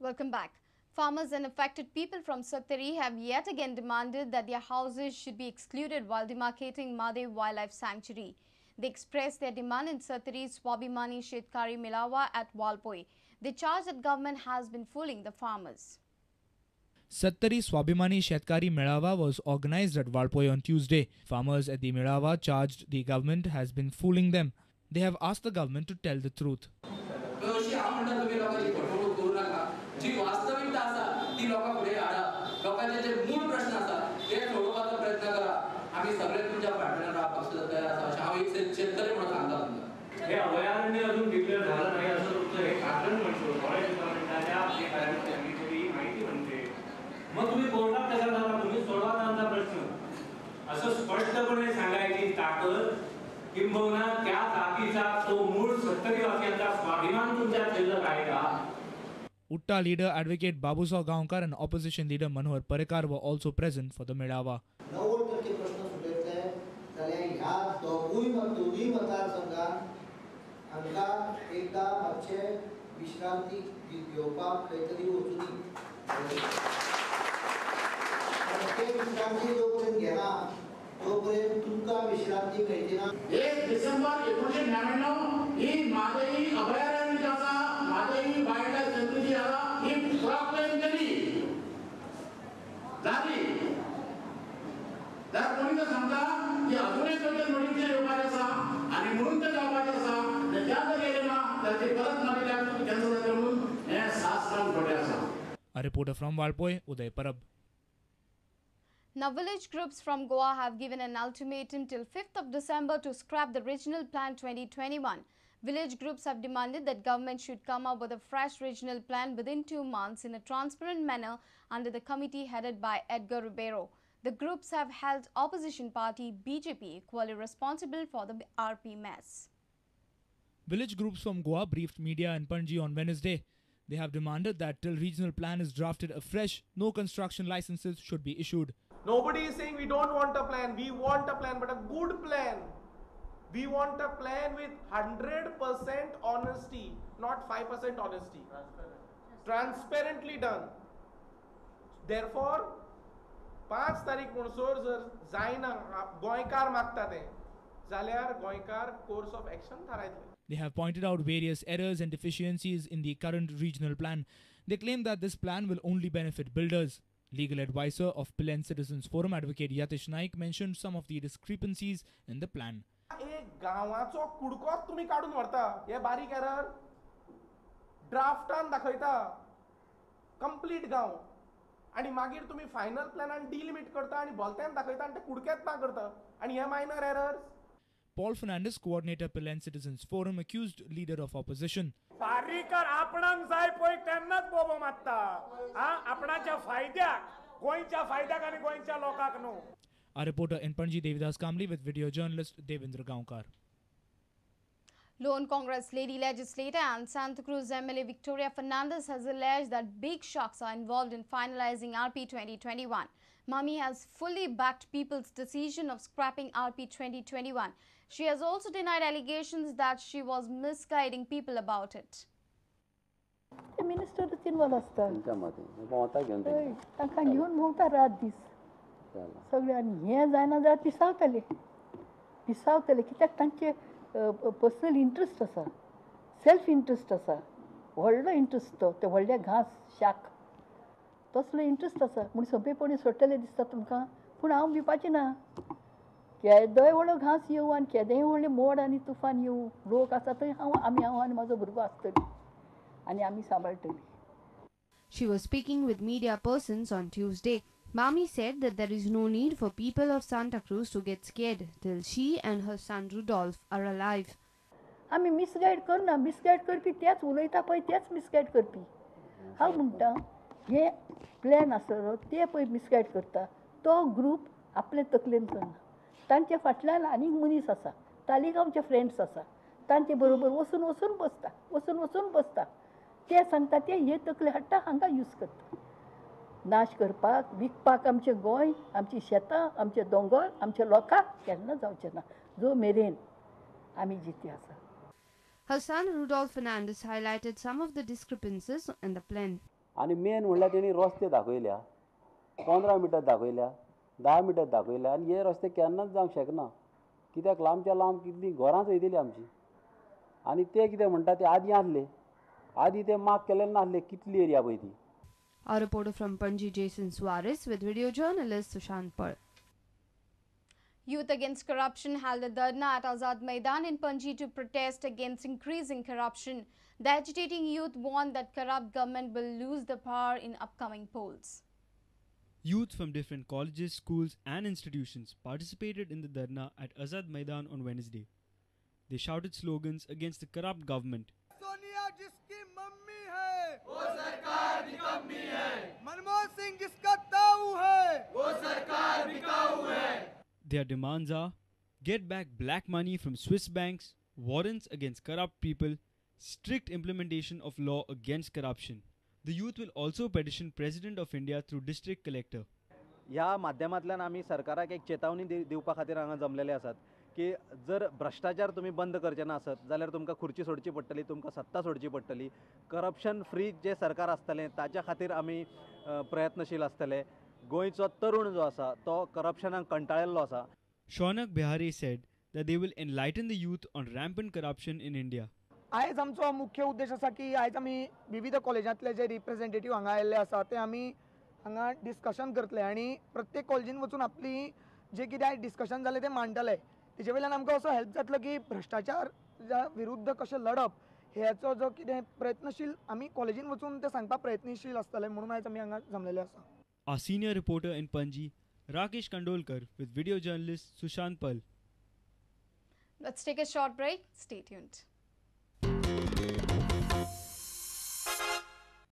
Welcome back. Farmers and affected people from Sattari have yet again demanded that their houses should be excluded while demarcating Mhadei Wildlife Sanctuary. They expressed their demand in Sattari's Swabhimani Shetkari Melawa at Walpoi. They charge that government has been fooling the farmers. Sattari Swabhimani Shetkari Melawa was organized at Walpoi on Tuesday. Farmers at the Melawa charged the government has been fooling them. They have asked the government to tell the truth. Utta leader advocate Babusao Gaonkar and opposition leader Manohar Parikar were also present for the Melawa. A reporter from Walpoi, Uday Parab. Now, village groups from Goa have given an ultimatum till 5th of December to scrap the Regional Plan 2021. Village groups have demanded that government should come up with a fresh regional plan within 2 months in a transparent manner under the committee headed by Edgar Ribeiro. The groups have held opposition party BJP equally responsible for the RP mess. Village groups from Goa briefed media in Panji on Wednesday. They have demanded that till regional plan is drafted afresh, no construction licenses should be issued. Nobody is saying we don't want a plan. We want a plan, but a good plan. We want a plan with 100% honesty, not 5% honesty. Transparently done. Therefore, 5 तारीख म्हणसर जर जायना गोंयकार मागता ते जाल्यार गोंयकार course of action थारायतले. They have pointed out various errors and deficiencies in the current regional plan. They claim that this plan will only benefit builders. Legal advisor of Prudent Citizens Forum, advocate Yatish Naik, mentioned some of the discrepancies in the plan. गावाचो कुडकोच तुम्ही काढून व्हरता हे बारीक error ड्राफ्टान दाखयता complete गांव आणि मागीर तुम्ही final प्लॅनान delimit करता आणि भलत्यान दाखयता आणि ते कुडकेच ना करता आणि हे minor errors. Paul Fernandez, coordinator Prudent Citizens Forum, accused leader of opposition. Parrikar आपणाक जाय पळय तेन्नाच बोबो मारता आपणाच्या फायद्याक गोंयच्या फायद्याक आणि गोंयच्या लोकांक न्हू. A reporter in Panji, Devidas Kamli, with video journalist Devendra Gaonkar. Lone Congress lady legislator and Santa Cruz MLA Victoria Fernandez has alleged that big sharks are involved in finalizing RP 2021. Mummy has fully backed people's decision of scrapping RP 2021. She has also denied allegations that she was misguiding people about it. The minister is involved. तांकां घेवन भोंवता रात दीस सगळे आनी हें जायना जाल्यार पिसावतले कित्याक तांचे पर्सनल इंट्रस्ट आसा सेल्फ इंट्रस्ट आसा व्हडलो इंट्रस्ट तो ते व्हडल्या घास शाक तसलो इंट्रस्ट आसा म्हूण सोंपेपणी सोडटले दिसता तुमकां पूण हांव भिवपाचें ना केदोय व्हडलो घास येवं आनी केदेंय व्हडलें मोड आनी तुफान येवं लोक आसा थंय हांव आनी म्हाजो भुरगो आसतली आनी आमी सांबाळटली. She was speaking with media persons on Tuesday. Mami said that there is no need for people of Santa Cruz to get scared till she and her son Rudolph are alive. आमी misguide करना misguide करपी तेच उलयता पळय तेच misguide करपी हांव म्हणटा हे plan आसलो ते पळय मिसगायड करता तो ग्रूप आपले तकलेन करना तांचे फाटल्यान आनीक मनीस आसा तालिगांवचे फ्रेंड्स आसा तांचे बरोबर वचून बसता ते सांगता ते हे तकले हाडटा हांगा यूज करता नाश करपाक विकपाक आमचें गोंय आमचीं शेतां आमचे दोंगर आमच्या लोकांक केन्ना जावचें ना जो मेरेन आमी जिती आसा. Her son Rudolph Fernandez highlighted some of the discrepancies in the plan. आनी मेन म्हणल्यार तेणी रस्ते दाखयल्या 15 मिटर दाखयल्या 10 मिटर दाखयल्या आनी हे रस्ते केन्नाच जावंक शकना कित्याक लांबच्या लांब कितलीं घरांच वयतलीं आमचीं आनी ते कितें म्हणटा ते आदीं आसले आदीं ते मार्क केलेले नासले कितली एरिया पळय ती. A reporter from Panji, Jason Suarez, with video journalist Sushant Pal. Youth Against Corruption held a dharna at Azad Maidan in Panji to protest against increasing corruption. The agitating youth warned that corrupt government will lose the power in upcoming polls. Youth from different colleges, schools and institutions participated in the dharna at Azad Maidan on Wednesday. They shouted slogans against the corrupt government. Sonia जिसकी mummy है वो सरकार निकम्मी है मनमोहन सिंह जिसका ताऊ है वो सरकार बिकाऊ है. Their demands are get back black money from Swiss banks, warrants against corrupt people, strict implementation of law against corruption. The youth will also petition President of India through district collector. ह्या माध्यमांतल्यान आमी सरकाराक एक चेतावणी दिवपा खातीर हांगा जमलेले आसात की जर भ्रष्टाचार तुमी बंद करचे नासत जाल्यार तुमकां खुर्ची सोडची पडटली तुमकां सत्ता सोडची पडटली. करप्शन फ्री जे सरकार आसतलें ताच्या खातीर आमी प्रयत्नशील आसतले. गोंयचो तरुण जो आसा तो करप्शनाक कंटाळिल्लो आसा. Shaunak Bihari said that they will enlighten the youth on rampant corruption in India. आयज आमचो मुख्य उद्देश आसा की आयज आमी विविध कॉलेजांतले जे रिप्रेझेंटेटिव्ह हांगा आयिल्ले आसा ते आमी हांगा डिस्कशन करतले आनी प्रत्येक कॉलेजीन वचून आपली जे कितें आयज डिस्कशन जालें तें मांडटले. तेजे वयल्यान आमकां असो हेल्प जातलो की भ्रष्टाचार विरुद्ध कशें लडप हेचो जो कितें प्रयत्नशील आमी कॉलेजीन वचून ते सांगपाक प्रयत्नशील आसतले म्हणून आयज आमी हांगा जमलेले आसा. Our senior reporter in Panji, Rakesh Kandolkar, with video journalist Sushant Pal. Let's take a short break. Stay tuned.